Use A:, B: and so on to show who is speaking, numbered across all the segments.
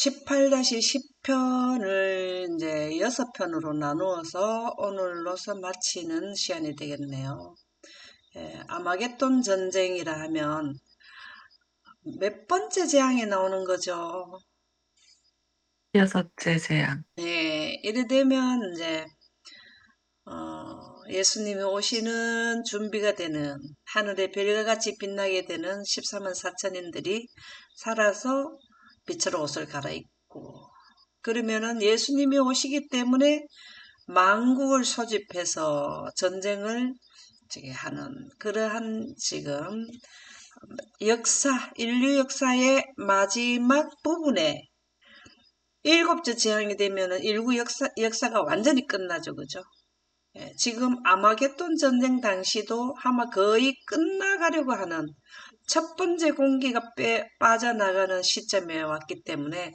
A: 18-10편을 이제 6편으로 나누어서 오늘로서 마치는 시간이 되겠네요. 아마겟돈 전쟁이라 하면 몇 번째 재앙이 나오는 거죠?
B: 여섯째 재앙.
A: 이래 되면 이제 예수님이 오시는 준비가 되는 하늘의 별과 같이 빛나게 되는 14만 4천인들이 살아서 빛으로 옷을 갈아입고 그러면은 예수님이 오시기 때문에 만국을 소집해서 전쟁을 하는 그러한 지금 인류 역사의 마지막 부분에 일곱째 재앙이 되면은 인류 역사가 완전히 끝나죠. 그죠? 지금 아마겟돈 전쟁 당시도 아마 거의 끝나가려고 하는 첫 번째 공기가 빠져나가는 시점에 왔기 때문에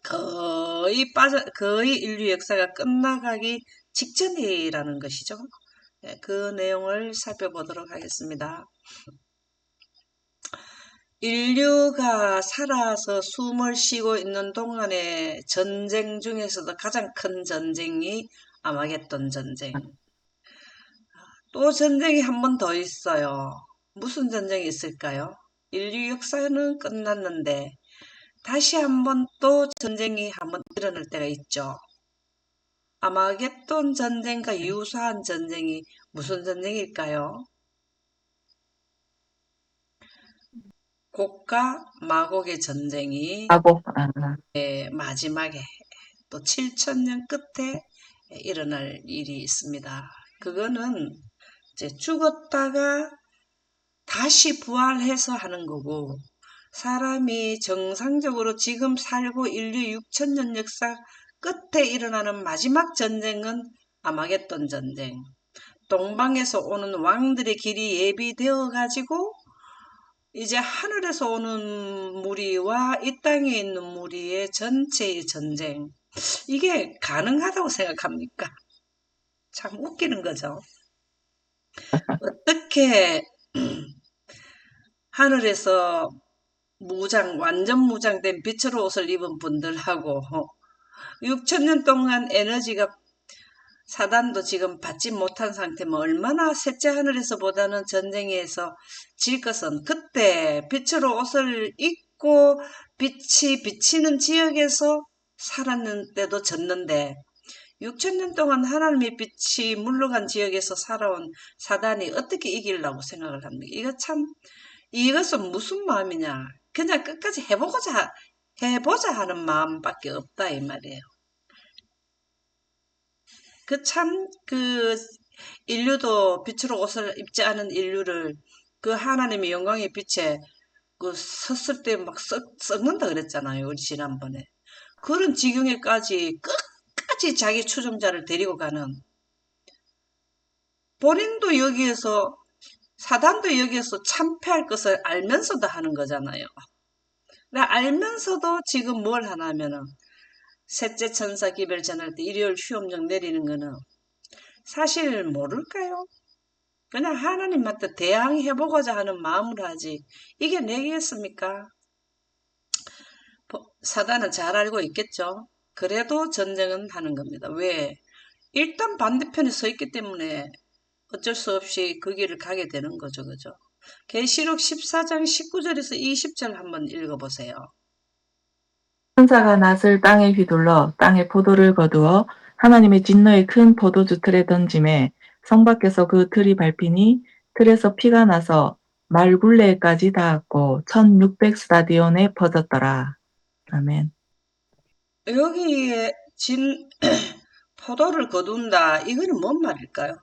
A: 거의 인류 역사가 끝나가기 직전이라는 것이죠. 그 내용을 살펴보도록 하겠습니다. 인류가 살아서 숨을 쉬고 있는 동안의 전쟁 중에서도 가장 큰 전쟁이 아마겟돈 전쟁. 또 전쟁이 한 번 더 있어요. 무슨 전쟁이 있을까요? 인류 역사는 끝났는데 다시 한 번 또 전쟁이 한 번 일어날 때가 있죠. 아마겟돈 전쟁과 유사한 전쟁이 무슨 전쟁일까요? 곡과 마곡의 전쟁이
B: 하고,
A: 마지막에 또 7천년 끝에 일어날 일이 있습니다. 그거는 이제 죽었다가 다시 부활해서 하는 거고 사람이 정상적으로 지금 살고 인류 6천년 역사 끝에 일어나는 마지막 전쟁은 아마겟돈 전쟁. 동방에서 오는 왕들의 길이 예비되어 가지고 이제 하늘에서 오는 무리와 이 땅에 있는 무리의 전체의 전쟁. 이게 가능하다고 생각합니까? 참 웃기는 거죠. 어떻게 하늘에서 완전 무장된 빛으로 옷을 입은 분들하고 6천년 동안 에너지가 사단도 지금 받지 못한 상태면 얼마나 셋째 하늘에서보다는 전쟁에서 질 것은 그때 빛으로 옷을 입고 빛이 비치는 지역에서 살았는데도 졌는데 6천년 동안 하나님의 빛이 물러간 지역에서 살아온 사단이 어떻게 이기려고 생각을 합니까? 이것은 무슨 마음이냐? 그냥 끝까지 해보자 하는 마음밖에 없다, 이 말이에요. 인류도 빛으로 옷을 입지 않은 인류를 그 하나님의 영광의 빛에 섰을 때 막 썩는다 그랬잖아요, 우리 지난번에. 그런 지경에까지 끝까지 자기 추종자를 데리고 가는 본인도 여기에서 사단도 여기에서 참패할 것을 알면서도 하는 거잖아요. 알면서도 지금 뭘 하냐면은 셋째 천사 기별 전할 때 일요일 휴엄령 내리는 거는 사실 모를까요? 그냥 하나님한테 대항해보고자 하는 마음으로 하지 이게 내겠습니까? 사단은 잘 알고 있겠죠. 그래도 전쟁은 하는 겁니다. 왜? 일단 반대편에 서 있기 때문에 어쩔 수 없이 그 길을 가게 되는 거죠. 그죠? 계시록 14장 19절에서 20절 한번 읽어보세요.
B: 천사가 낫을 땅에 휘둘러 땅에 포도를 거두어 하나님의 진노의 큰 포도주 틀에 던짐에 성 밖에서 그 틀이 밟히니 틀에서 피가 나서 말굴레까지 닿았고 1600스타디온에 퍼졌더라. 아멘.
A: 여기에 포도를 거둔다. 이거는 뭔 말일까요?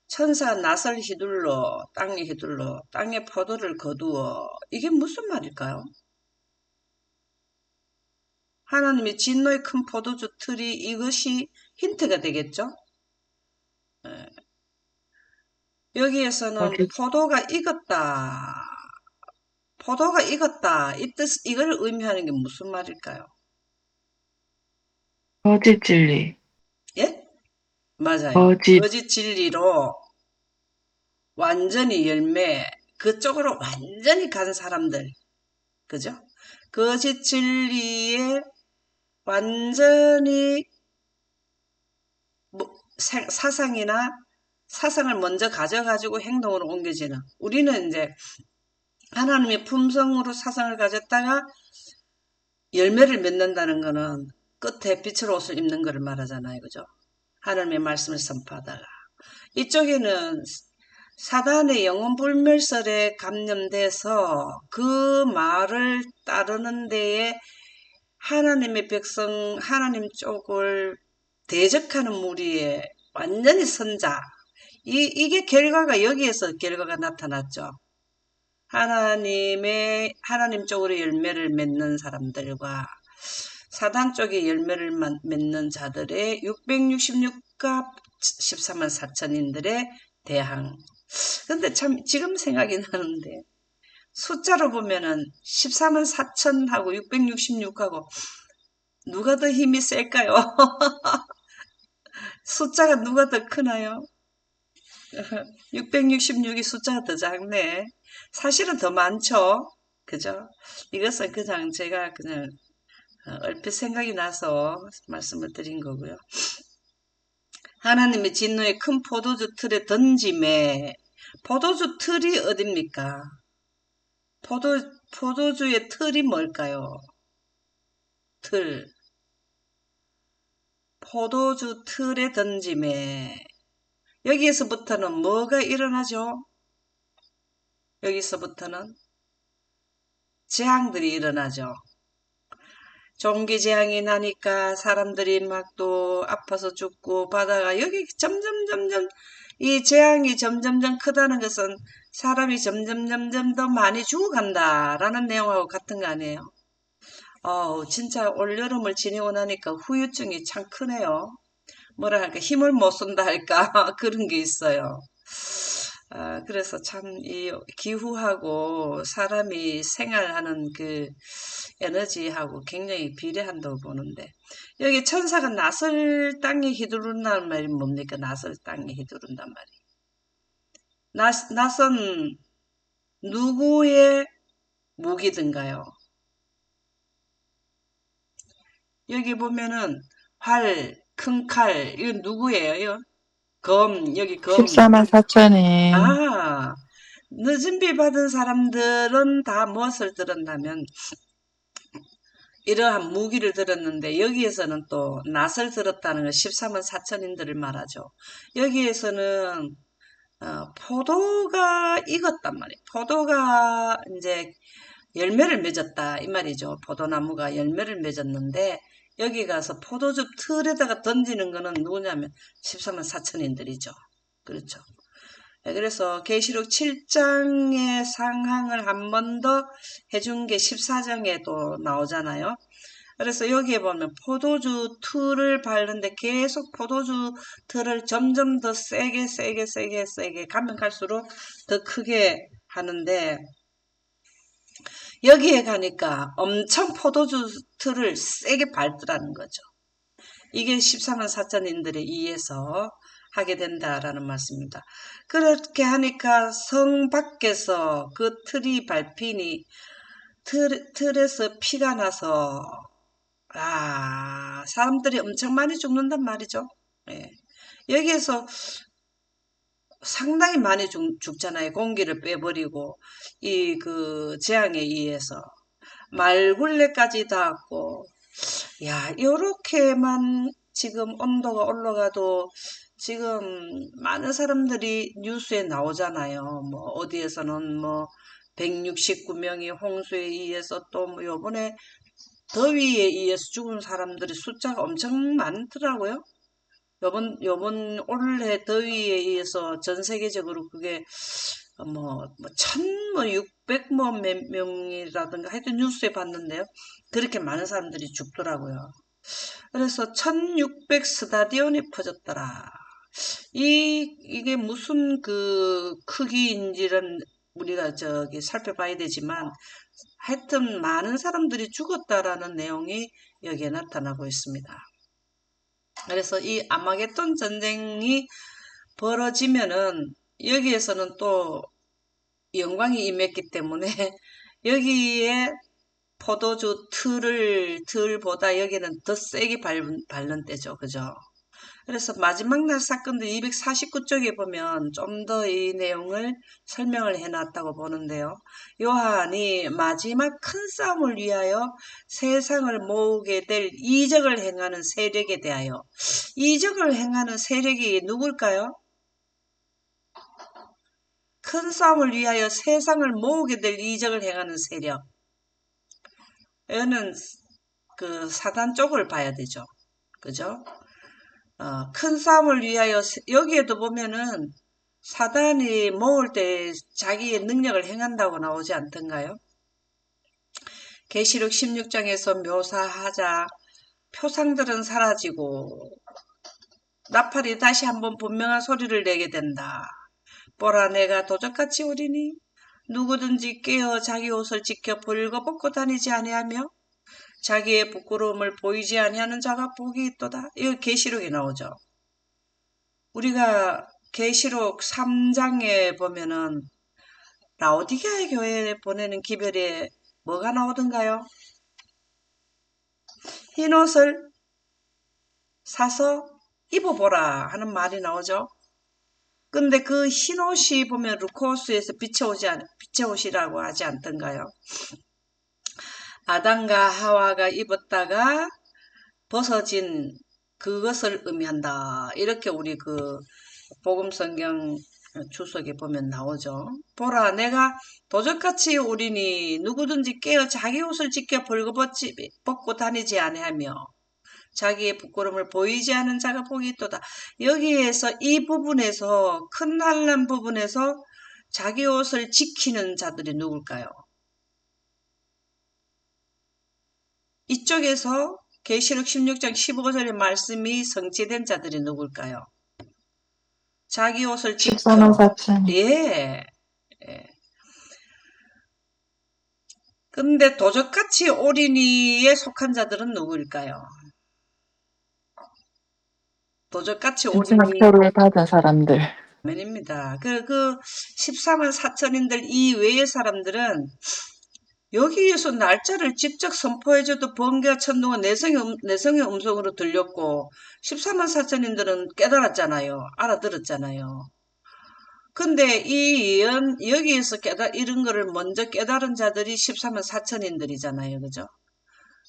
A: 천사 낫을 휘둘러 땅에 포도를 거두어 이게 무슨 말일까요? 하나님의 진노의 큰 포도주 틀이 이것이 힌트가 되겠죠? 여기에서는
B: 거짓,
A: 포도가 익었다 이걸 의미하는 게 무슨 말일까요?
B: 거짓 진리,
A: 예? 맞아요.
B: 거짓,
A: 거짓 진리로 완전히 그쪽으로 완전히 간 사람들 그죠? 거짓 진리에 완전히 사상이나 사상을 먼저 가져가지고 행동으로 옮겨지는, 우리는 이제 하나님의 품성으로 사상을 가졌다가 열매를 맺는다는 거는 끝에 빛을 옷을 입는 것을 말하잖아요. 그죠? 하나님의 말씀을 선포하다가. 이쪽에는 사단의 영혼불멸설에 감염돼서 그 말을 따르는 데에 하나님의 백성, 하나님 쪽을 대적하는 무리에 완전히 선자. 이게 결과가, 여기에서 결과가 나타났죠. 하나님 쪽으로 열매를 맺는 사람들과 사단 쪽에 열매를 맺는 자들의 666갑 14만 4천인들의 대항. 근데 참 지금 생각이 나는데 숫자로 보면은 14만 4천하고 666하고 누가 더 힘이 셀까요? 숫자가 누가 더 크나요? 666이 숫자가 더 작네. 사실은 더 많죠. 그죠? 이것은 그냥 제가 그냥 얼핏 생각이 나서 말씀을 드린 거고요. 하나님의 진노의 큰 포도주 틀에 던짐에, 포도주 틀이 어딥니까? 포도주의 틀이 뭘까요? 틀. 포도주 틀에 던짐에, 여기에서부터는 뭐가 일어나죠? 여기서부터는 재앙들이 일어나죠. 종기재앙이 나니까 사람들이 막 또 아파서 죽고, 바다가 여기 점점 이 재앙이 점점점 크다는 것은 사람이 점점 더 많이 죽어간다라는 내용하고 같은 거 아니에요? 진짜 올여름을 지내고 나니까 후유증이 참 크네요. 뭐라 할까, 힘을 못 쓴다 할까, 그런 게 있어요. 그래서 참 이 기후하고 사람이 생활하는 그 에너지하고 굉장히 비례한다고 보는데, 여기 천사가 낯을 땅에 휘두른다는 말이 뭡니까? 낯을 땅에 휘두른단 말이. 낯은 누구의 무기든가요? 여기 보면은 활, 큰 칼, 이건 누구예요? 이건 검, 여기 검.
B: 14만 4천에
A: 아, 늦은 비 받은 사람들은 다 무엇을 들었냐면 이러한 무기를 들었는데, 여기에서는 또 낫을 들었다는 건 14만 4천인들을 말하죠. 여기에서는 포도가 익었단 말이에요. 포도가 이제 열매를 맺었다 이 말이죠. 포도나무가 열매를 맺었는데 여기 가서 포도즙 틀에다가 던지는 거는 누구냐면 14만 4천인들이죠. 그렇죠. 네, 그래서 계시록 7장의 상황을 한 번 더 해준 게 14장에도 나오잖아요. 그래서 여기에 보면 포도주 틀을 바르는데 계속 포도주 틀을 점점 더 세게 가면 갈수록 더 크게 하는데, 여기에 가니까 엄청 포도주 틀을 세게 밟더라는 거죠. 이게 14만 4천인들에 의해서 하게 된다라는 말씀입니다. 그렇게 하니까 성 밖에서 그 틀이 밟히니 틀에서 피가 나서 사람들이 엄청 많이 죽는단 말이죠. 예. 여기에서 상당히 많이 죽잖아요. 공기를 빼버리고 이 그 재앙에 의해서 말굴레까지 닿았고, 야, 요렇게만 지금 온도가 올라가도 지금 많은 사람들이 뉴스에 나오잖아요. 뭐 어디에서는 뭐 169명이 홍수에 의해서, 또 뭐 요번에 더위에 의해서 죽은 사람들이 숫자가 엄청 많더라고요. 요번 올해 더위에 의해서 전 세계적으로 그게 육백 몇 명이라든가 하여튼 뉴스에 봤는데요. 그렇게 많은 사람들이 죽더라고요. 그래서 1600 스타디온이 퍼졌더라. 이게 무슨 그 크기인지는 우리가 저기 살펴봐야 되지만, 하여튼 많은 사람들이 죽었다라는 내용이 여기에 나타나고 있습니다. 그래서 이 아마겟돈 전쟁이 벌어지면은 여기에서는 또 영광이 임했기 때문에 여기에 포도주 틀보다 여기는 더 세게 밟는 때죠. 그죠? 그래서 마지막 날 사건들 249쪽에 보면 좀 더 이 내용을 설명을 해놨다고 보는데요. 요한이 마지막 큰 싸움을 위하여 세상을 모으게 될 이적을 행하는 세력에 대하여, 이적을 행하는 세력이 누굴까요? 큰 싸움을 위하여 세상을 모으게 될 이적을 행하는 세력. 이거는 그 사단 쪽을 봐야 되죠. 그죠? 큰 싸움을 위하여 여기에도 보면은 사단이 모을 때 자기의 능력을 행한다고 나오지 않던가요? 계시록 16장에서 묘사하자 표상들은 사라지고 나팔이 다시 한번 분명한 소리를 내게 된다. 보라 내가 도적같이 오리니 누구든지 깨어 자기 옷을 지켜 벌거벗고 다니지 아니하며 자기의 부끄러움을 보이지 아니하는 자가 복이 있도다. 이거 계시록에 나오죠. 우리가 계시록 3장에 보면은 라오디게아 교회에 보내는 기별에 뭐가 나오던가요? 흰 옷을 사서 입어보라 하는 말이 나오죠. 근데 그 흰 옷이 보면 루코스에서 빛의 옷이라고 하지 않던가요? 아담과 하와가 입었다가 벗어진 그것을 의미한다. 이렇게 우리 그 복음성경 주석에 보면 나오죠. 보라 내가 도적같이 오리니 누구든지 깨어 자기 옷을 지켜 벗고 다니지 아니하며 자기의 부끄러움을 보이지 않은 자가 복이 있도다. 여기에서 이 부분에서 큰 환난 부분에서 자기 옷을 지키는 자들이 누굴까요? 이쪽에서 계시록 16장 15절의 말씀이 성취된 자들이 누굴까요? 자기 옷을
B: 14만
A: 지켜.
B: 4천.
A: 예. 예. 근데 도적같이 오리니에 속한 자들은 누구일까요? 도적같이
B: 마지막
A: 오리니
B: 표를 받은 사람들.
A: 면입니다. 그 14만 4천인들 이외의 사람들은 여기에서 날짜를 직접 선포해줘도 번개와 천둥은 내성의 음성으로 들렸고 14만 4천인들은 깨달았잖아요. 알아들었잖아요. 근데 이 예언 여기에서 이런 거를 먼저 깨달은 자들이 14만 4천인들이잖아요. 그죠?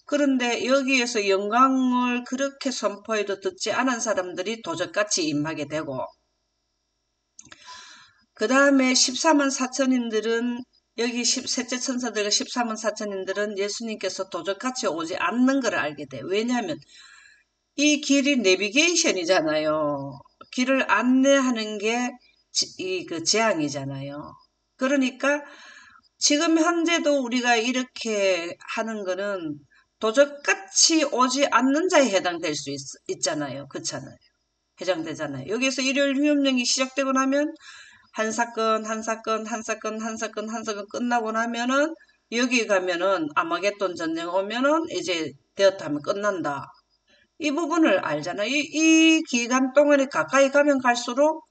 A: 그런데 여기에서 영광을 그렇게 선포해도 듣지 않은 사람들이 도적같이 임하게 되고 그 다음에 14만 4천인들은 여기 셋째 천사들과 14만 4천인들은 예수님께서 도적같이 오지 않는 걸 알게 돼. 왜냐하면 이 길이 내비게이션이잖아요. 길을 안내하는 게 그 재앙이잖아요. 그러니까 지금 현재도 우리가 이렇게 하는 거는 도적같이 오지 않는 자에 해당될 수 있잖아요. 그렇잖아요. 해당되잖아요. 여기서 일요일 휴업령이 시작되고 나면 한 사건, 한 사건, 한 사건, 한 사건, 한 사건 끝나고 나면은 여기 가면은 아마겟돈 전쟁 오면은 이제 되었다 하면 끝난다. 이 부분을 알잖아요. 이 기간 동안에 가까이 가면 갈수록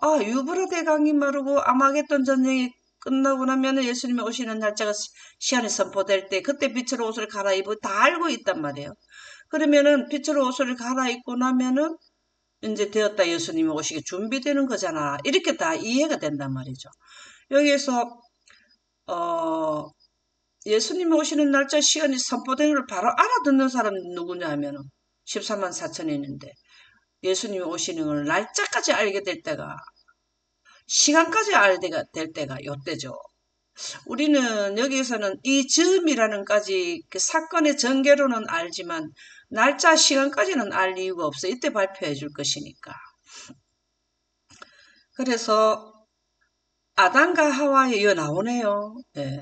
A: 유브라데 강이 마르고 아마겟돈 전쟁이 끝나고 나면은 예수님이 오시는 날짜가 시간이 선포될 때 그때 빛으로 옷을 갈아입고 다 알고 있단 말이에요. 그러면은 빛으로 옷을 갈아입고 나면은 이제 되었다 예수님이 오시게 준비되는 거잖아. 이렇게 다 이해가 된단 말이죠. 여기에서 예수님이 오시는 날짜 시간이 선포된 걸 바로 알아듣는 사람이 누구냐 하면은 14만 4천인인데 예수님이 오시는 걸 날짜까지 알게 될 때가 시간까지 알게 될 때가 요때죠. 우리는 여기에서는 이 즈음이라는까지 그 사건의 전개로는 알지만 날짜 시간까지는 알 이유가 없어. 이때 발표해 줄 것이니까. 그래서 아담과 하와의 이거 나오네요. 예.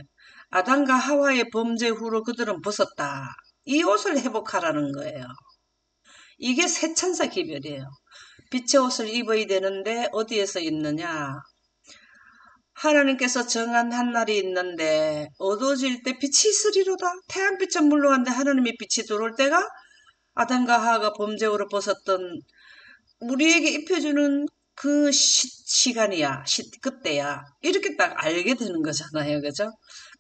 A: 아담과 하와의 범죄 후로 그들은 벗었다. 이 옷을 회복하라는 거예요. 이게 새 천사 기별이에요. 빛의 옷을 입어야 되는데 어디에서 입느냐? 하나님께서 정한 한 날이 있는데 어두워질 때 빛이 있으리로다. 태양빛은 물러간데 하나님의 빛이 들어올 때가 아담과 하와가 범죄로 벗었던 우리에게 입혀주는 그 시간이야, 그때야. 이렇게 딱 알게 되는 거잖아요. 그죠?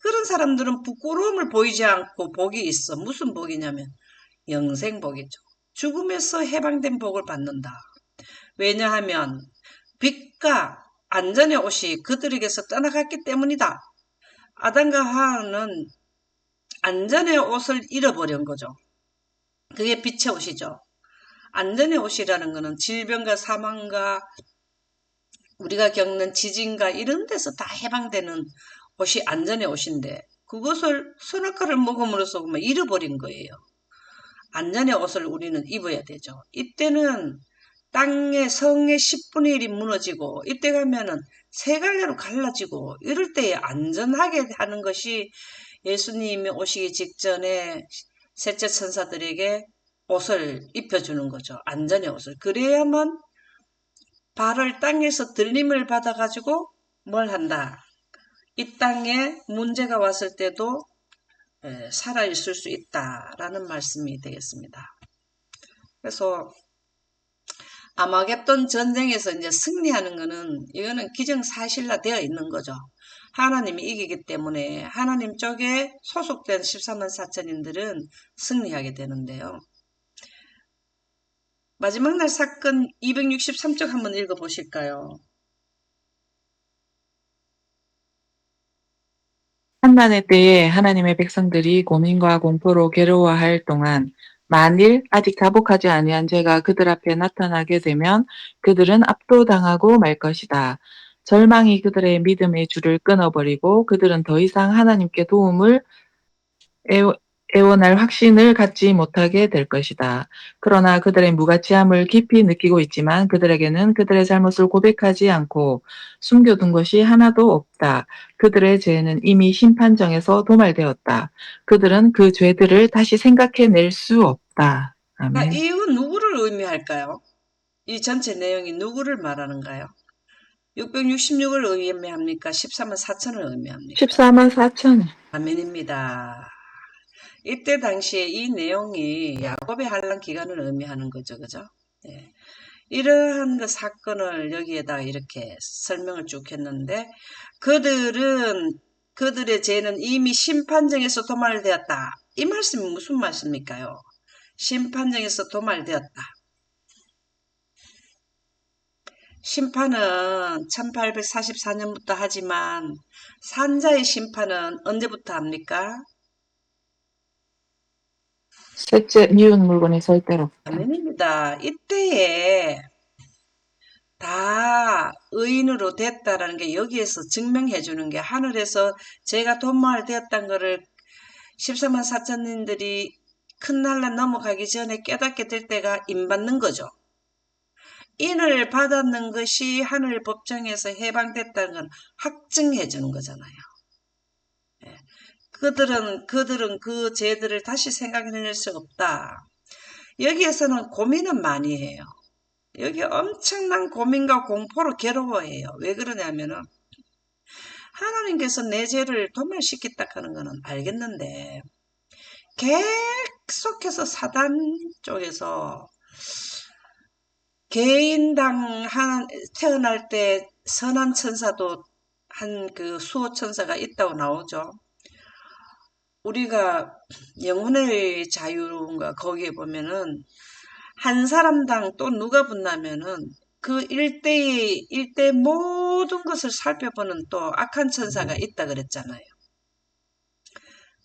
A: 그런 사람들은 부끄러움을 보이지 않고 복이 있어. 무슨 복이냐면 영생복이죠. 죽음에서 해방된 복을 받는다. 왜냐하면 빛과 안전의 옷이 그들에게서 떠나갔기 때문이다. 아담과 하와는 안전의 옷을 잃어버린 거죠. 그게 빛의 옷이죠. 안전의 옷이라는 것은 질병과 사망과 우리가 겪는 지진과 이런 데서 다 해방되는 옷이 안전의 옷인데 그것을 선악과를 먹음으로써 잃어버린 거예요. 안전의 옷을 우리는 입어야 되죠. 이때는 땅의 성의 10분의 1이 무너지고 이때 가면은 세 갈래로 갈라지고 이럴 때에 안전하게 하는 것이 예수님이 오시기 직전에 셋째 천사들에게 옷을 입혀주는 거죠. 안전의 옷을. 그래야만 발을 땅에서 들림을 받아가지고 뭘 한다. 이 땅에 문제가 왔을 때도 살아있을 수 있다라는 말씀이 되겠습니다. 그래서 아마겟돈 전쟁에서 이제 승리하는 거는 이거는 기정사실화 되어 있는 거죠. 하나님이 이기기 때문에 하나님 쪽에 소속된 14만 4천인들은 승리하게 되는데요. 마지막 날 사건 263쪽 한번 읽어보실까요?
B: 환난의 때에 하나님의 백성들이 고민과 공포로 괴로워할 동안 만일 아직 자복하지 아니한 죄가 그들 앞에 나타나게 되면 그들은 압도당하고 말 것이다. 절망이 그들의 믿음의 줄을 끊어버리고 그들은 더 이상 하나님께 도움을 애원할 확신을 갖지 못하게 될 것이다. 그러나 그들의 무가치함을 깊이 느끼고 있지만 그들에게는 그들의 잘못을 고백하지 않고 숨겨둔 것이 하나도 없다. 그들의 죄는 이미 심판정에서 도말되었다. 그들은 그 죄들을 다시 생각해낼 수 없다. 아멘.
A: 이건 누구를 의미할까요? 이 전체 내용이 누구를 말하는가요? 666을 의미합니까? 14만 4천을 의미합니까?
B: 14만 4천.
A: 아멘입니다. 이때 당시에 이 내용이 야곱의 환란 기간을 의미하는 거죠. 그죠? 예. 이러한 그 사건을 여기에다 이렇게 설명을 쭉 했는데 그들의 죄는 이미 심판정에서 도말되었다. 이 말씀이 무슨 말씀일까요? 심판정에서 도말되었다. 심판은 1844년부터 하지만 산자의 심판은 언제부터 합니까?
B: 셋째, 미운 물건이 설 때로부터.
A: 아멘입니다. 이때에 다 의인으로 됐다라는 게 여기에서 증명해 주는 게 하늘에서 제가 돈마을 되었다는 거를 14만 4천님들이 큰 난란 넘어가기 전에 깨닫게 될 때가 임받는 거죠. 인을 받았는 것이 하늘 법정에서 해방됐다는 건 확증해 주는 거잖아요. 예. 그들은 그 죄들을 다시 생각해낼 수 없다. 여기에서는 고민은 많이 해요. 여기 엄청난 고민과 공포로 괴로워해요. 왜 그러냐면은 하나님께서 내 죄를 도멸시켰다 하는 거는 알겠는데 계속해서 사단 쪽에서 개인당 태어날 때 선한 천사도 한 그 수호 천사가 있다고 나오죠. 우리가 영혼의 자유인가 거기에 보면은 한 사람당 또 누가 붙나면은 그 일대 모든 것을 살펴보는 또 악한 천사가 있다 그랬잖아요.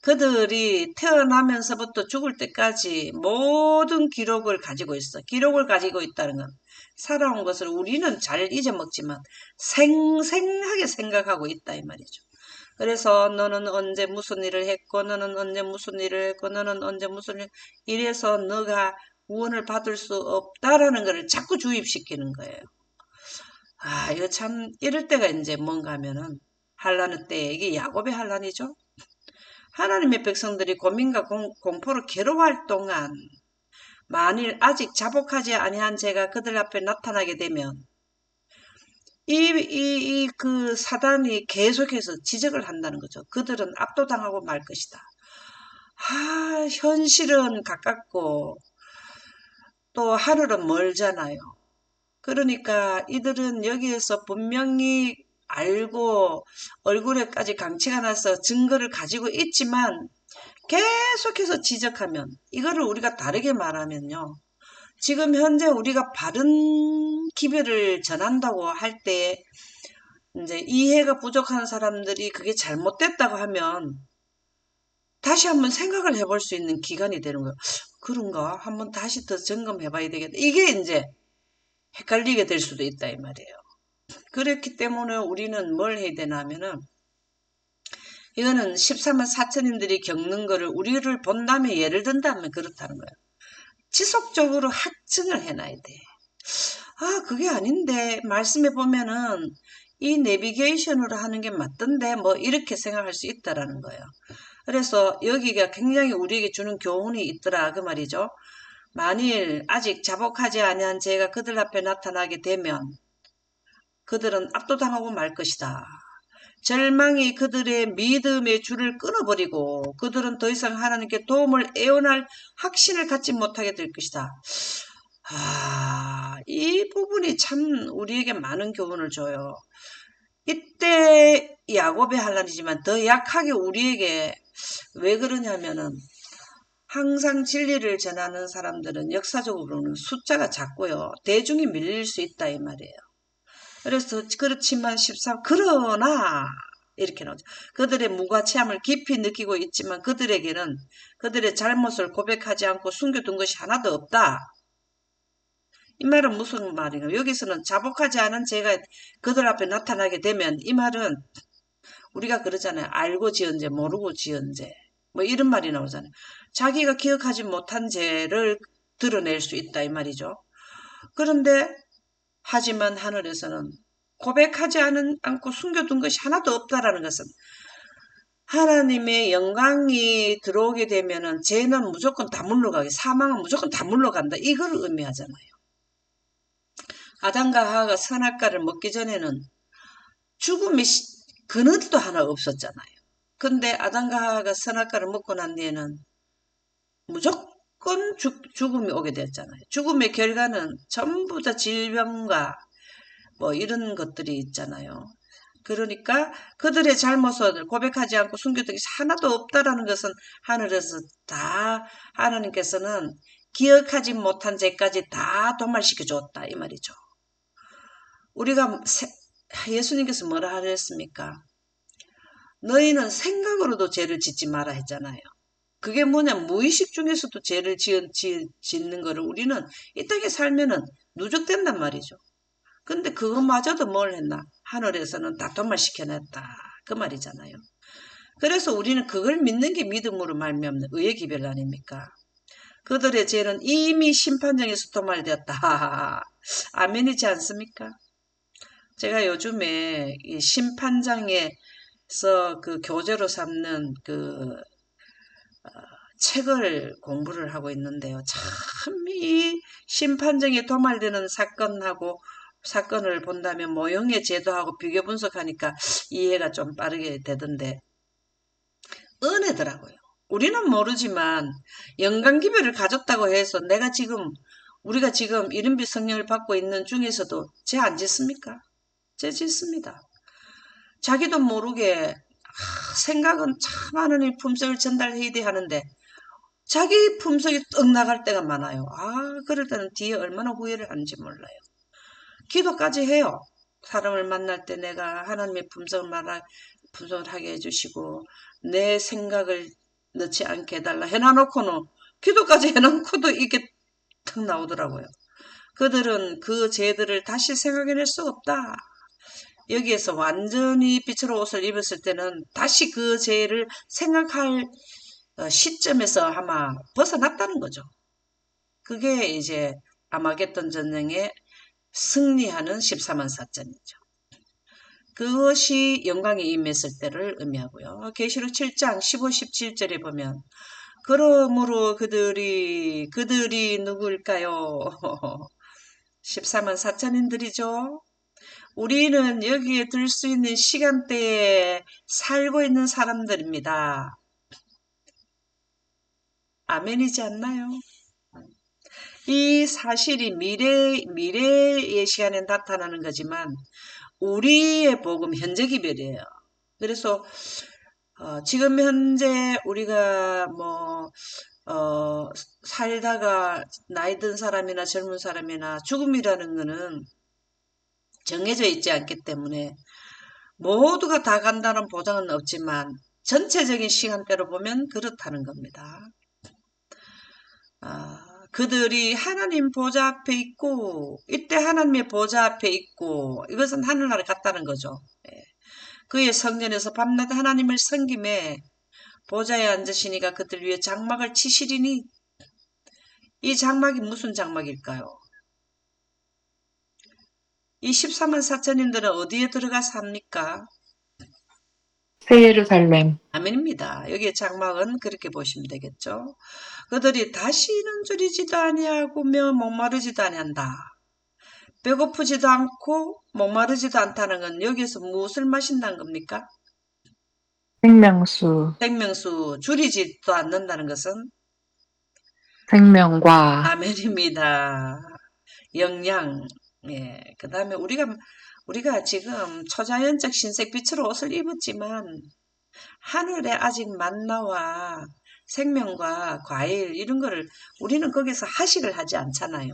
A: 그들이 태어나면서부터 죽을 때까지 모든 기록을 가지고 있어. 기록을 가지고 있다는 건 살아온 것을 우리는 잘 잊어먹지만 생생하게 생각하고 있다 이 말이죠. 그래서 너는 언제 무슨 일을 했고 너는 언제 무슨 일을 했고 너는 언제 무슨 일 이래서 너가 구원을 받을 수 없다라는 것을 자꾸 주입시키는 거예요. 이거 참 이럴 때가 이제 뭔가 하면은 환란의 때 이게 야곱의 환란이죠. 하나님의 백성들이 고민과 공포로 괴로워할 동안 만일 아직 자복하지 아니한 죄가 그들 앞에 나타나게 되면 그 사단이 계속해서 지적을 한다는 거죠. 그들은 압도당하고 말 것이다. 현실은 가깝고 또 하늘은 멀잖아요. 그러니까 이들은 여기에서 분명히 알고 얼굴에까지 강치가 나서 증거를 가지고 있지만 계속해서 지적하면, 이거를 우리가 다르게 말하면요. 지금 현재 우리가 바른 기별을 전한다고 할 때 이제 이해가 부족한 사람들이 그게 잘못됐다고 하면 다시 한번 생각을 해볼 수 있는 기간이 되는 거예요. 그런가? 한번 다시 더 점검해 봐야 되겠다. 이게 이제 헷갈리게 될 수도 있다 이 말이에요. 그렇기 때문에 우리는 뭘 해야 되나 하면은, 이거는 13만 사천님들이 겪는 거를 우리를 본다면, 예를 든다면 그렇다는 거예요. 지속적으로 확증을 해놔야 돼. 아, 그게 아닌데 말씀해 보면은 이 내비게이션으로 하는 게 맞던데 뭐 이렇게 생각할 수 있다라는 거예요. 그래서 여기가 굉장히 우리에게 주는 교훈이 있더라 그 말이죠. 만일 아직 자복하지 아니한 죄가 그들 앞에 나타나게 되면 그들은 압도당하고 말 것이다. 절망이 그들의 믿음의 줄을 끊어버리고 그들은 더 이상 하나님께 도움을 애원할 확신을 갖지 못하게 될 것이다. 이 부분이 참 우리에게 많은 교훈을 줘요. 이때 야곱의 환란이지만 더 약하게 우리에게 왜 그러냐면은, 항상 진리를 전하는 사람들은 역사적으로는 숫자가 작고요. 대중이 밀릴 수 있다 이 말이에요. 그래서 그렇지만 13, 그러나 이렇게 나오죠. 그들의 무가치함을 깊이 느끼고 있지만 그들에게는 그들의 잘못을 고백하지 않고 숨겨둔 것이 하나도 없다. 이 말은 무슨 말인가? 여기서는 자복하지 않은 죄가 그들 앞에 나타나게 되면, 이 말은 우리가 그러잖아요. 알고 지은 죄, 모르고 지은 죄. 뭐 이런 말이 나오잖아요. 자기가 기억하지 못한 죄를 드러낼 수 있다 이 말이죠. 그런데 하지만 하늘에서는 고백하지 않고 숨겨둔 것이 하나도 없다라는 것은, 하나님의 영광이 들어오게 되면은 죄는 무조건 다 물러가게, 사망은 무조건 다 물러간다. 이걸 의미하잖아요. 아담과 하와가 선악과를 먹기 전에는 죽음의 그늘도 하나 없었잖아요. 근데 아담과 하와가 선악과를 먹고 난 뒤에는 무조건 죽음이 오게 됐잖아요. 죽음의 결과는 전부 다 질병과 뭐 이런 것들이 있잖아요. 그러니까 그들의 잘못을 고백하지 않고 숨겨둔 것이 하나도 없다라는 것은, 하늘에서 다 하나님께서는 기억하지 못한 죄까지 다 도말시켜 줬다 이 말이죠. 우리가 예수님께서 뭐라 하셨습니까? 너희는 생각으로도 죄를 짓지 마라 했잖아요. 그게 뭐냐, 무의식 중에서도 죄를 짓는 거를 우리는 이 땅에 살면은 누적된단 말이죠. 근데 그것마저도 뭘 했나? 하늘에서는 다 도말시켜냈다 그 말이잖아요. 그래서 우리는 그걸 믿는 게 믿음으로 말미암는 의의 기별 아닙니까? 그들의 죄는 이미 심판정에서 도말되었다. 아멘이지 않습니까? 제가 요즘에 이 심판장에서 그 교재로 삼는 그 책을 공부를 하고 있는데요. 참 이 심판정에 도말되는 사건을 본다면 모형의 제도하고 비교 분석하니까 이해가 좀 빠르게 되던데, 은혜더라고요. 우리는 모르지만 영광기별을 가졌다고 해서 우리가 지금 이른비 성령을 받고 있는 중에서도 죄 안 짓습니까? 죄 짓습니다. 자기도 모르게 생각은 참 하나님 품성을 전달해야 돼 하는데 자기 품성이 떡 나갈 때가 많아요. 그럴 때는 뒤에 얼마나 후회를 하는지 몰라요. 기도까지 해요. 사람을 만날 때 내가 하나님의 품성을 하게 해주시고 내 생각을 넣지 않게 해달라 해놔놓고는, 기도까지 해놓고도 이게 탁 나오더라고요. 그들은 그 죄들을 다시 생각해낼 수 없다. 여기에서 완전히 빛으로 옷을 입었을 때는 다시 그 죄를 생각할 시점에서 아마 벗어났다는 거죠. 그게 이제 아마겟돈 전쟁에 승리하는 14만 사전이죠. 그것이 영광이 임했을 때를 의미하고요. 계시록 7장 15, 17절에 보면, 그러므로 그들이 누구일까요? 14만 사천인들이죠. 우리는 여기에 들 수 있는 시간대에 살고 있는 사람들입니다. 아멘이지 않나요? 이 사실이 미래의 시간에 나타나는 거지만 우리의 복음 현재 기별이에요. 그래서 지금 현재 우리가 어, 살다가 나이 든 사람이나 젊은 사람이나 죽음이라는 거는 정해져 있지 않기 때문에 모두가 다 간다는 보장은 없지만 전체적인 시간대로 보면 그렇다는 겁니다. 그들이 하나님 보좌 앞에 있고 이때 하나님의 보좌 앞에 있고 이것은 하늘나라 같다는 거죠. 예. 그의 성전에서 밤낮 하나님을 섬김에 보좌에 앉으시니가 그들 위에 장막을 치시리니 이 장막이 무슨 장막일까요? 이 14만 4천인들은 어디에 들어가 삽니까?
B: 새 예루살렘,
A: 아멘입니다. 여기에 장막은 그렇게 보시면 되겠죠. 그들이 다시는 줄이지도 아니하고며 목마르지도 아니한다. 배고프지도 않고 목마르지도 않다는 건 여기서 무엇을 마신다는 겁니까?
B: 생명수,
A: 생명수 줄이지도 않는다는 것은
B: 생명과
A: 아멘입니다. 영양. 예. 그 다음에 우리가 지금 초자연적 흰색빛으로 옷을 입었지만 하늘에 아직 만나와 생명과 과일 이런 거를 우리는 거기서 하식을 하지 않잖아요.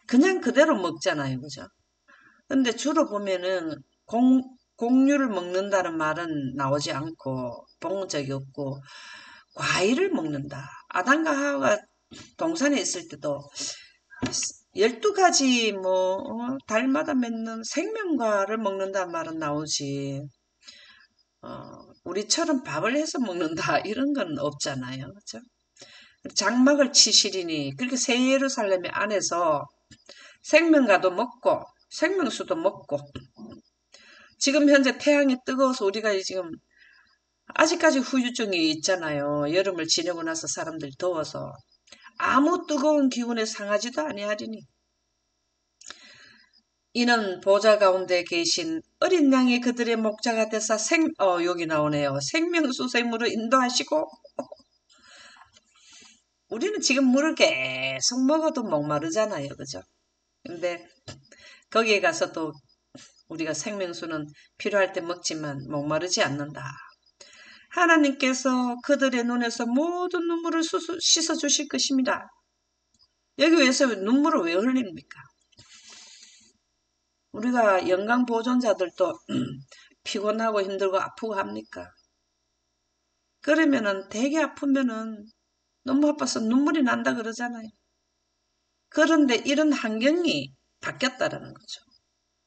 A: 그냥 그대로 먹잖아요. 그죠? 근데 주로 보면은 공유를 먹는다는 말은 나오지 않고 본 적이 없고 과일을 먹는다. 아담과 하와가 동산에 있을 때도 12가지 달마다 맺는 생명과를 먹는다는 말은 나오지. 우리처럼 밥을 해서 먹는다 이런 건 없잖아요. 그죠? 장막을 치시리니 그렇게 새 예루살렘 안에서 생명과도 먹고 생명수도 먹고 지금 현재 태양이 뜨거워서 우리가 지금 아직까지 후유증이 있잖아요. 여름을 지내고 나서 사람들이 더워서 아무 뜨거운 기운에 상하지도 아니하리니 이는 보좌 가운데 계신 어린 양이 그들의 목자가 되사 여기 나오네요. 생명수샘으로 인도하시고 우리는 지금 물을 계속 먹어도 목마르잖아요. 그죠? 근데 거기에 가서 또 우리가 생명수는 필요할 때 먹지만 목마르지 않는다. 하나님께서 그들의 눈에서 모든 눈물을 씻어 주실 것입니다. 여기 위해서 눈물을 왜 흘립니까? 우리가 영광 보존자들도 피곤하고 힘들고 아프고 합니까? 그러면은 되게 아프면은 너무 아파서 눈물이 난다 그러잖아요. 그런데 이런 환경이 바뀌었다라는 거죠.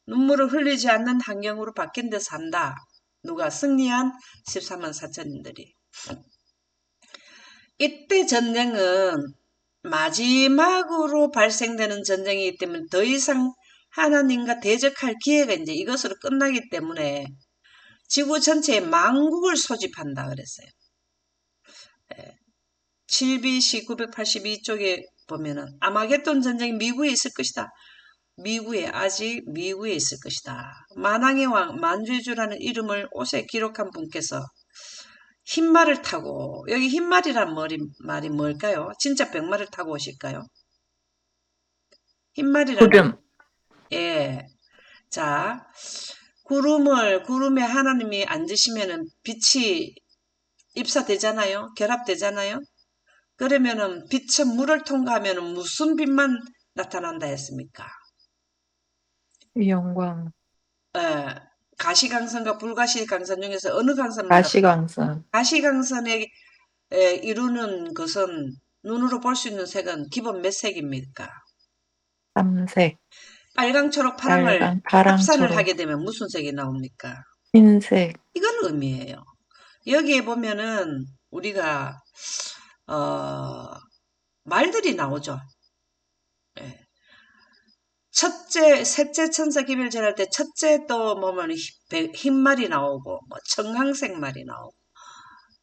A: 눈물을 흘리지 않는 환경으로 바뀐 데 산다. 누가? 승리한 14만 4천인들이. 이때 전쟁은 마지막으로 발생되는 전쟁이기 때문에 더 이상 하나님과 대적할 기회가 이제 이것으로 끝나기 때문에 지구 전체에 만국을 소집한다 그랬어요. 7BC 982쪽에 보면은 아마겟돈 전쟁이 미국에 있을 것이다. 아직 미국에 있을 것이다. 만왕의 왕 만주주라는 이름을 옷에 기록한 분께서 흰말을 타고 여기 흰말이란 말이 뭘까요? 진짜 백마를 타고 오실까요? 흰말이란
B: 구름,
A: 예. 자, 구름에 하나님이 앉으시면은 빛이 입사되잖아요. 결합되잖아요. 그러면은 빛은 물을 통과하면은 무슨 빛만 나타난다 했습니까?
B: 영광,
A: 예. 가시광선과 불가시광선 중에서 어느 광선만 나타나?
B: 가시광선,
A: 가시광선에 이루는 것은 눈으로 볼 수 있는 색은 기본 몇 색입니까?
B: 삼색,
A: 빨강, 초록, 파랑을
B: 빨강, 파랑,
A: 합산을
B: 초록,
A: 하게 되면 무슨 색이 나옵니까?
B: 흰색,
A: 이건 의미예요. 여기에 보면은 우리가 어, 말들이 나오죠. 예. 셋째 천사 기별 전할 때 첫째 또 보면 흰 말이 나오고 뭐 청황색 말이 나오고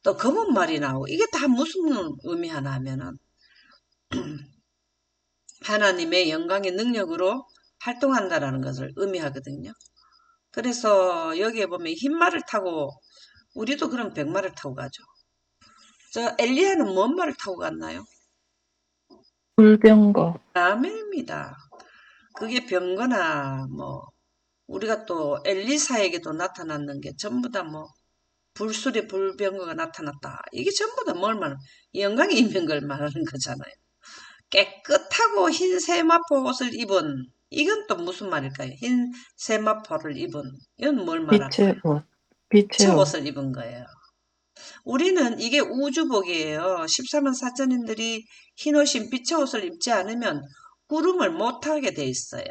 A: 또 검은 말이 나오고 이게 다 무슨 의미하나 하면은 하나님의 영광의 능력으로 활동한다라는 것을 의미하거든요. 그래서 여기에 보면 흰 말을 타고 우리도 그럼 백마를 타고 가죠. 저 엘리야는 뭔 말을 타고 갔나요?
B: 불병거.
A: 아멘입니다. 그게 병거나 뭐 우리가 또 엘리사에게도 나타났는 게 전부 다 뭐 불술의 불병거가 나타났다. 이게 전부 다 뭘 말하는 영광이 있는 걸 말하는 거잖아요. 깨끗하고 흰 세마포 옷을 입은 이건 또 무슨 말일까요? 흰 세마포를 입은 이건 뭘 말할까요?
B: 빛의 옷. 빛의
A: 저
B: 옷.
A: 옷을 입은 거예요. 우리는 이게 우주복이에요. 14만 사천인들이 흰옷인 빛의 옷을 입지 않으면 구름을 못하게 돼 있어요.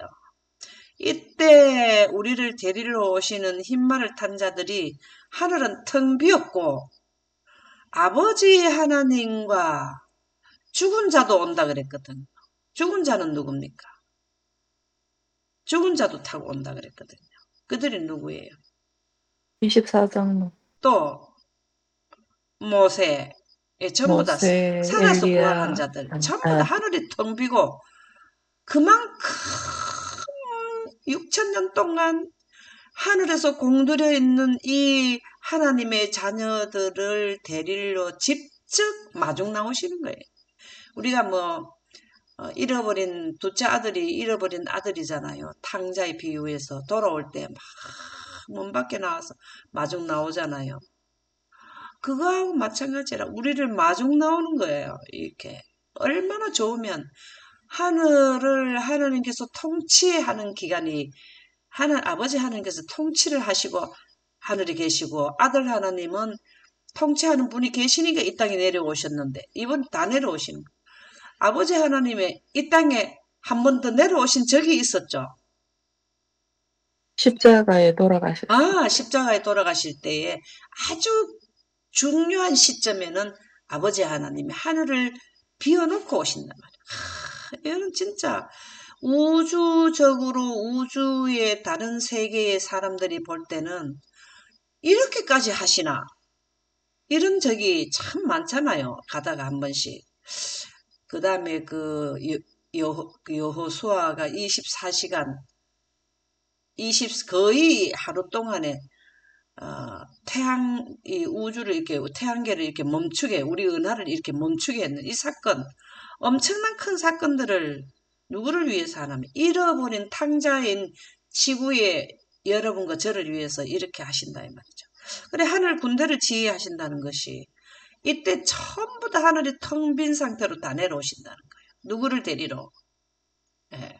A: 이때 우리를 데리러 오시는 흰말을 탄 자들이 하늘은 텅 비었고 아버지 하나님과 죽은 자도 온다 그랬거든. 죽은 자는 누굽니까? 죽은 자도 타고 온다 그랬거든요. 그들이 누구예요?
B: 24장로.
A: 또 모세, 전부 다
B: 모세,
A: 살아서 부활한
B: 엘리야,
A: 자들, 전부 다 하늘이 텅 비고 그만큼 6천년 동안 하늘에서 공들여 있는 이 하나님의 자녀들을 데리러 직접 마중 나오시는 거예요. 우리가 뭐 잃어버린 둘째 아들이 잃어버린 아들이잖아요. 탕자의 비유에서 돌아올 때 막 문 밖에 나와서 마중 나오잖아요. 그거하고 마찬가지라 우리를 마중 나오는 거예요. 이렇게 얼마나 좋으면 하늘을 하나님께서 통치하는 기간이 아버지 하나님께서 통치를 하시고 하늘에 계시고 아들 하나님은 통치하는 분이 계시니까 이 땅에 내려오셨는데 이번 다 내려오신 아버지 하나님의 이 땅에 한 번 더 내려오신 적이 있었죠.
B: 십자가에 돌아가셨어요.
A: 십자가에 돌아가실 때에 아주 중요한 시점에는 아버지 하나님이 하늘을 비워놓고 오신단 말이에요. 이거는 진짜 우주적으로 우주의 다른 세계의 사람들이 볼 때는 이렇게까지 하시나? 이런 적이 참 많잖아요. 가다가 한 번씩. 그 다음에 여호수아가 24시간, 거의 하루 동안에 이 우주를 이렇게, 태양계를 이렇게 멈추게, 우리 은하를 이렇게 멈추게 했는 이 사건, 엄청난 큰 사건들을 누구를 위해서 하냐면, 잃어버린 탕자인 지구의 여러분과 저를 위해서 이렇게 하신다, 이 말이죠. 그래, 하늘 군대를 지휘하신다는 것이, 이때 전부 다 하늘이 텅 빈 상태로 다 내려오신다는 거예요. 누구를 데리러? 예.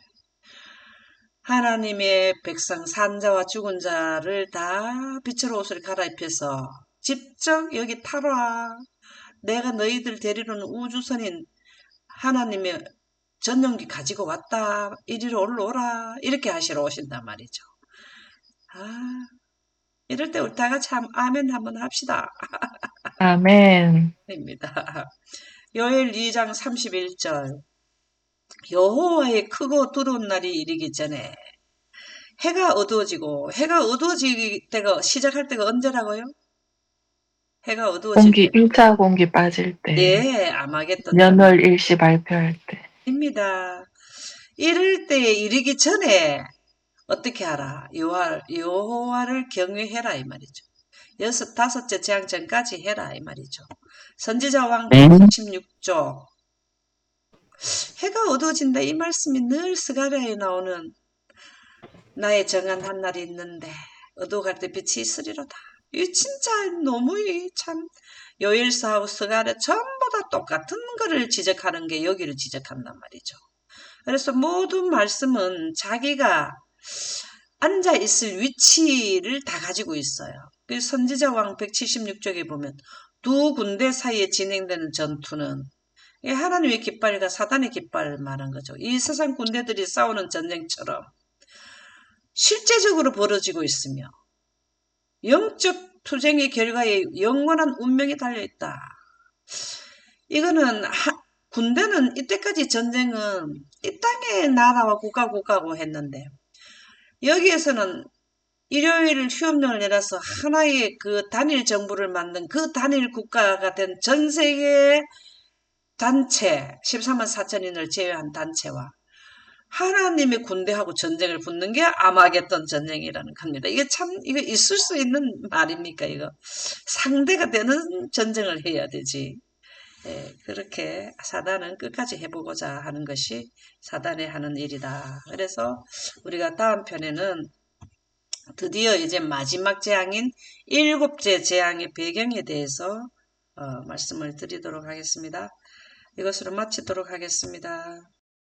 A: 하나님의 백성 산자와 죽은 자를 다 빛으로 옷을 갈아입혀서 직접 여기 타라. 내가 너희들 데리러는 우주선인 하나님의 전용기 가지고 왔다. 이리로 올라오라. 이렇게 하시러 오신단 말이죠. 이럴 때 우리 다 같이 아멘 한번 합시다.
B: 아멘.
A: 입니다. 요엘 2장 31절. 여호와의 크고 두려운 날이 이르기 전에 해가 어두워지고 해가 어두워질 때가 시작할 때가 언제라고요? 해가 어두워질 때.
B: 1차 공기 빠질 때,
A: 예, 아마겟돈
B: 연월 일시 발표할
A: 때입니다. 이럴 때에 이르기 전에 어떻게 하라? 여호와를 경외해라 이 말이죠. 다섯째 재앙 전까지 해라 이 말이죠. 선지자 왕
B: 때.
A: 116조. 해가 어두워진다 이 말씀이 늘 스가랴에 나오는 나의 정한 한 날이 있는데 어두워갈 때 빛이 있으리로다. 이 진짜 너무 참 요일사하고 스가랴 전부 다 똑같은 거를 지적하는 게 여기를 지적한단 말이죠. 그래서 모든 말씀은 자기가 앉아 있을 위치를 다 가지고 있어요. 그 선지자 왕 176쪽에 보면 두 군대 사이에 진행되는 전투는 하나님의 깃발과 사단의 깃발을 말한 거죠. 이 세상 군대들이 싸우는 전쟁처럼 실제적으로 벌어지고 있으며 영적 투쟁의 결과에 영원한 운명이 달려있다. 이거는 군대는 이때까지 전쟁은 이 땅의 나라와 국가고 했는데 여기에서는 일요일 휴업령을 내려서 하나의 그 단일 정부를 만든 그 단일 국가가 된 전 세계의 단체 14만 4천인을 제외한 단체와 하나님의 군대하고 전쟁을 붙는 게 아마겟돈 전쟁이라는 겁니다. 이게 참 이거 있을 수 있는 말입니까? 이거 상대가 되는 전쟁을 해야 되지. 그렇게 사단은 끝까지 해보고자 하는 것이 사단이 하는 일이다. 그래서 우리가 다음 편에는 드디어 이제 마지막 재앙인 일곱째 재앙의 배경에 대해서 말씀을 드리도록 하겠습니다. 이것으로 마치도록 하겠습니다.